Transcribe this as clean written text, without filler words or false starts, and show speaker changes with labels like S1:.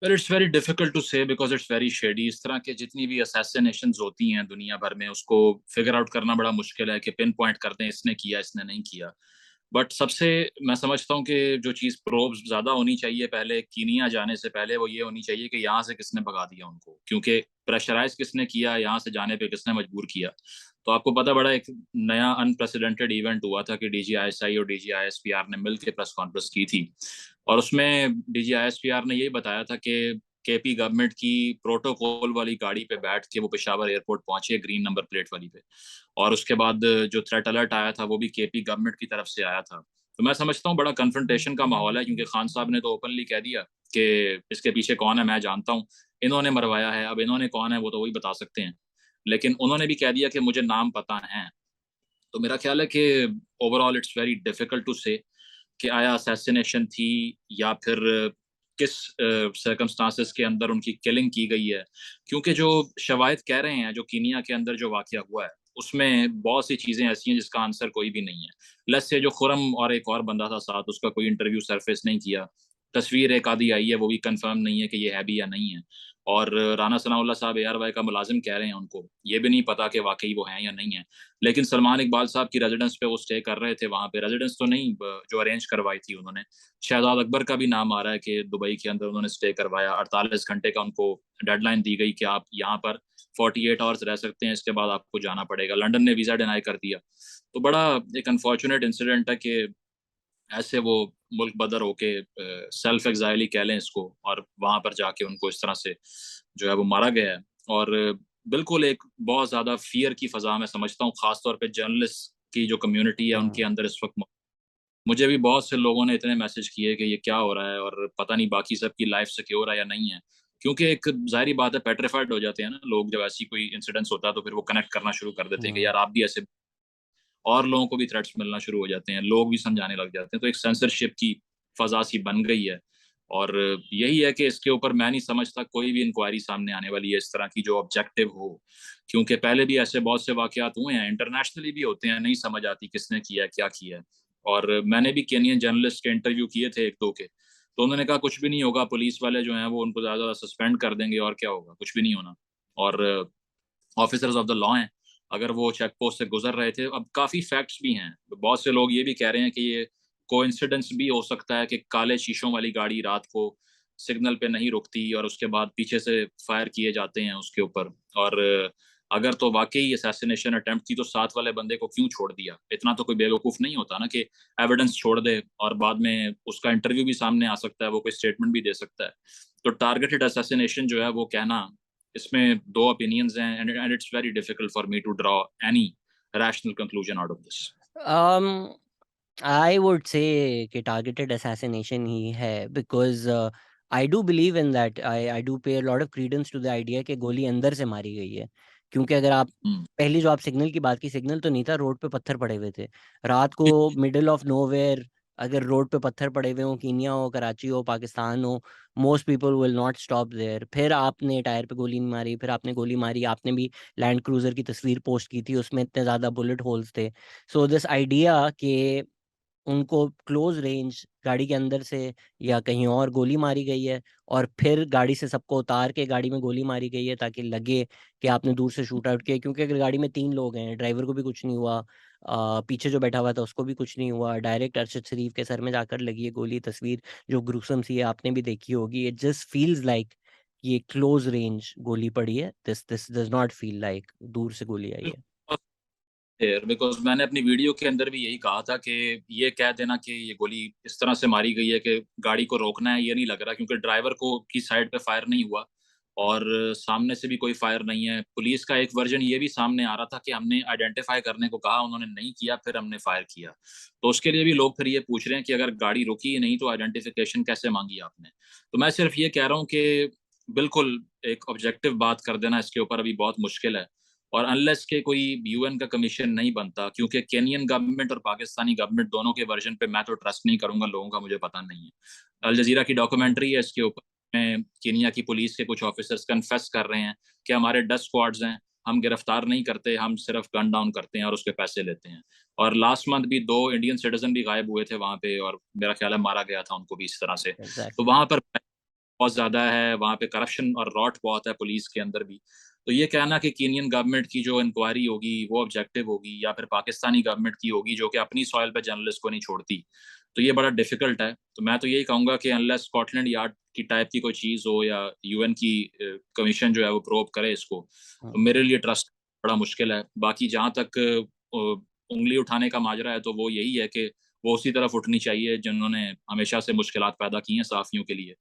S1: Well it's very difficult to say because it's very shady. इस तरह के जितनी भी असैसिनेशंस होती हैं दुनिया भर में, उसको फिगर आउट करना बड़ा मुश्किल है कि पिन पॉइंट कर दें इसने किया इसने नहीं किया। बट सबसे मैं समझता हूँ कि जो चीज़ प्रोब्स ज़्यादा होनी चाहिए पहले कीनिया जाने से पहले, वो ये होनी चाहिए कि यहाँ से किसने भगा दिया उनको, क्योंकि प्रेशराइज किसने किया, यहाँ से जाने पे किसने मजबूर किया। तो आपको पता, बड़ा एक नया अनप्रेसिडेंटेड इवेंट हुआ था कि डीजीआईएसआई और डीजीआईएसपीआर ने मिलकर प्रेस कॉन्फ्रेंस की थी, और उसमें डीजीआईएसपीआर ने यही बताया था कि केपी गवर्नमेंट की प्रोटोकॉल वाली गाड़ी पे बैठ के वो पेशावर एयरपोर्ट पहुंचे, ग्रीन नंबर प्लेट वाली पे। और उसके बाद जो थ्रेट अलर्ट आया था वो भी केपी गवर्नमेंट की तरफ से आया था। तो मैं समझता हूँ बड़ा कन्फ्रंटेशन का माहौल है, क्योंकि खान साहब ने तो ओपनली कह दिया कि इसके पीछे कौन है मैं जानता हूँ, इन्होंने मरवाया है। अब इन्होंने कौन है वो तो वही बता सकते हैं, लेकिन उन्होंने भी कह दिया कि मुझे नाम पता है। तो मेरा ख्याल है कि overall it's very difficult to say कि आया असैसिनेशन थी या फिर किस सर्कमस्टांसेस के अंदर उनकी किलिंग की गई है। क्योंकि जो शवाहिद कह रहे हैं, जो कीनिया के अंदर जो वाकया हुआ है, उसमें बहुत सी चीजें ऐसी हैं जिसका आंसर कोई भी नहीं है। लेट्स से जो खुरम और एक और बंदा था साथ, उसका कोई इंटरव्यू सरफेस नहीं किया, तस्वीर एक आधी आई है, वो भी कंफर्म नहीं है कि ये है भी या नहीं है। और राना सनाउल्लाह साहब ARY का मुलाजिम कह रहे हैं उनको ये भी नहीं पता कि वाकई वो हैं या नहीं है। लेकिन सलमान इकबाल साहब की रेजिडेंस पे वो स्टे कर रहे थे, वहां पे रेजिडेंस तो नहीं, जो अरेंज करवाई थी उन्होंने। शहजाद अकबर का भी नाम आ रहा है कि दुबई के अंदर उन्होंने स्टे करवाया, 48 घंटे का उनको डेडलाइन दी गई कि आप यहाँ पर 48 आवर्स रह सकते हैं, इसके बाद आपको जाना पड़ेगा। लंदन ने वीजा डिनाई कर दिया। तो बड़ा एक अनफॉर्चुनेट इंसिडेंट है कि ऐसे वो मुल्क बदर होके सेल्फ एग्जाइल ही कह लें इसको, और वहां पर जाके उनको इस तरह से जो है वो मारा गया है। और बिल्कुल एक बहुत ज्यादा फियर की फजा में समझता हूँ, खासतौर पे जर्नलिस्ट की जो कम्युनिटी है उनके
S2: हम्म।
S1: अंदर इस वक्त। मुझे भी बहुत से लोगों ने इतने मैसेज किए कि ये क्या हो रहा है, और पता नहीं बाकी सबकी लाइफ सिक्योर है या नहीं है। क्योंकि एक जाहिर बात है, पेट्रिफाइड हो जाते हैं ना लोग, जब ऐसी कोई इंसिडेंस होता है तो फिर वो कनेक्ट करना शुरू कर देते हैं कि
S2: हम्म।
S1: यार आप भी ऐसे, और लोगों को भी थ्रेट्स मिलना शुरू हो जाते हैं, लोग भी समझाने लग जाते हैं। तो एक सेंसरशिप की फजा सी बन गई है। और यही है कि इसके ऊपर मैं नहीं समझता कोई भी इंक्वायरी सामने आने वाली है इस तरह की जो ऑब्जेक्टिव हो। क्योंकि पहले भी ऐसे बहुत से वाकयात हुए हैं, इंटरनेशनली भी होते हैं, नहीं समझ आती किसने किया है क्या किया है। और मैंने भी केनियन जर्नलिस्ट के इंटरव्यू किए थे एक दो के, तो उन्होंने कहा कुछ भी नहीं होगा, पुलिस वाले जो हैं वो उनको ज़्यादा सस्पेंड कर देंगे और क्या होगा, कुछ भी नहीं होना। और ऑफिसर्स ऑफ द लॉ हैं, अगर वो चेक पोस्ट से गुजर रहे थे। अब काफी फैक्ट्स भी हैं, बहुत से लोग ये भी कह रहे हैं कि ये कोइंसिडेंस भी हो सकता है कि काले शीशों वाली गाड़ी रात को सिग्नल पे नहीं रुकती और उसके बाद पीछे से फायर किए जाते हैं उसके ऊपर। और अगर तो वाकई असैसिनेशन अटेम्प्ट थी तो साथ वाले बंदे को क्यों छोड़ दिया? इतना तो कोई बेवकूफ नहीं होता ना कि एविडेंस छोड़ दे और बाद में उसका इंटरव्यू भी सामने आ सकता है, वो कोई स्टेटमेंट भी दे सकता है। तो टारगेटेड असैसिनेशन जो है वो कहना, इसमें दो ओपिनियंस हैं, and it's very difficult for me to draw any rational conclusion out of this.
S2: um I would say कि targeted assassination ही है, because I do believe in that. I do pay a lot of credence to the idea कि गोली अंदर से मारी गई है। क्योंकि अगर आप
S1: हम्म।
S2: पहली जो आप सिग्नल की बात की, सिग्नल तो नहीं था, रोड पे पत्थर पड़े हुए थे रात को, मिडिल ऑफ नोवेयर। अगर रोड पे पत्थर पड़े हुए हो, कीनिया हो, कराची हो, पाकिस्तान हो, most people will not stop there. फिर आपने टायर पे गोली नहीं मारी, फिर आपने गोली मारी। आपने भी लैंड क्रूजर की तस्वीर पोस्ट की थी, उसमें इतने ज़्यादा बुलेट होल्स थे। सो दिस आइडिया कि उनको क्लोज रेंज गाड़ी के अंदर से या कहीं और गोली मारी गई है, और फिर गाड़ी से सबको उतार के गाड़ी में गोली मारी गई है ताकि लगे कि आपने दूर से शूट आउट किया। क्योंकि अगर गाड़ी में 3 लोग हैं, ड्राइवर को भी कुछ नहीं हुआ, पीछे जो बैठा हुआ था उसको भी कुछ नहीं हुआ, डायरेक्ट अरशद शरीफ के सर में जाकर लगी है गोली। तस्वीर जो ग्रुसम सी है, आपने भी देखी होगी। इट जस्ट फील्स लाइक ये क्लोज रेंज गोली पड़ी है। This this does not feel like दूर से गोली आई है।
S1: बिकॉज मैंने अपनी वीडियो के अंदर भी यही कहा था कि ये कह देना कि ये गोली इस तरह से मारी गई है कि गाड़ी को रोकना है, ये नहीं लग रहा, क्योंकि ड्राइवर को की साइड पे फायर नहीं हुआ और सामने से भी कोई फायर नहीं है। पुलिस का एक वर्जन ये भी सामने आ रहा था कि हमने आइडेंटिफाई करने को कहा, उन्होंने नहीं किया, फिर हमने फायर किया। तो उसके लिए भी लोग फिर ये पूछ रहे हैं कि अगर गाड़ी रुकी ही नहीं तो आइडेंटिफिकेशन कैसे मांगी आपने? तो मैं सिर्फ ये कह रहा हूँ कि बिल्कुल एक ऑब्जेक्टिव बात कर देना इसके ऊपर अभी बहुत मुश्किल है। और अनलेस के कोई यूएन का कमीशन नहीं बनता, क्योंकि केनियन गवर्नमेंट और पाकिस्तानी गवर्नमेंट दोनों के वर्जन पे मैं तो ट्रस्ट नहीं करूंगा, लोगों का मुझे पता नहीं है। अल जजीरा की
S2: हम्म।
S1: डॉक्यूमेंट्री है इसके ऊपर में, केनिया की पुलिस के कुछ ऑफिसर्स कन्फेस कर रहे हैं कि हमारे 10 स्क्वाड्स हैं, हम गिरफ्तार नहीं करते, हम सिर्फ गन डाउन करते हैं और उसके पैसे लेते हैं। और लास्ट मंथ भी 2 इंडियन सिटीजन भी गायब हुए थे वहां पे, और मेरा ख्याल है मारा गया था उनको भी इस तरह से। तो
S2: एग्जैक्टली।
S1: वहां पर बहुत ज़्यादा है, वहाँ पे करप्शन और रॉट बहुत है पुलिस के अंदर भी। तो ये कहना कि कीनियन गवर्नमेंट की जो इंक्वायरी होगी वो ऑब्जेक्टिव होगी, या फिर पाकिस्तानी गवर्नमेंट की होगी जो कि अपनी सॉइल पे जर्नलिस्ट को नहीं छोड़ती, तो ये बड़ा डिफिकल्ट है। तो मैं तो यही कहूंगा कि अनलेस स्कॉटलैंड यार्ड की टाइप की कोई चीज़ हो, या यूएन की कमीशन जो है वो प्रोब करे इसको, तो मेरे लिए ट्रस्ट बड़ा मुश्किल है। बाकी जहाँ तक उंगली उठाने का माजरा है, तो वो यही है कि वो उसी तरफ उठनी चाहिए जिन्होंने हमेशा से मुश्किलात पैदा की हैं सहाफ़ियों के लिए,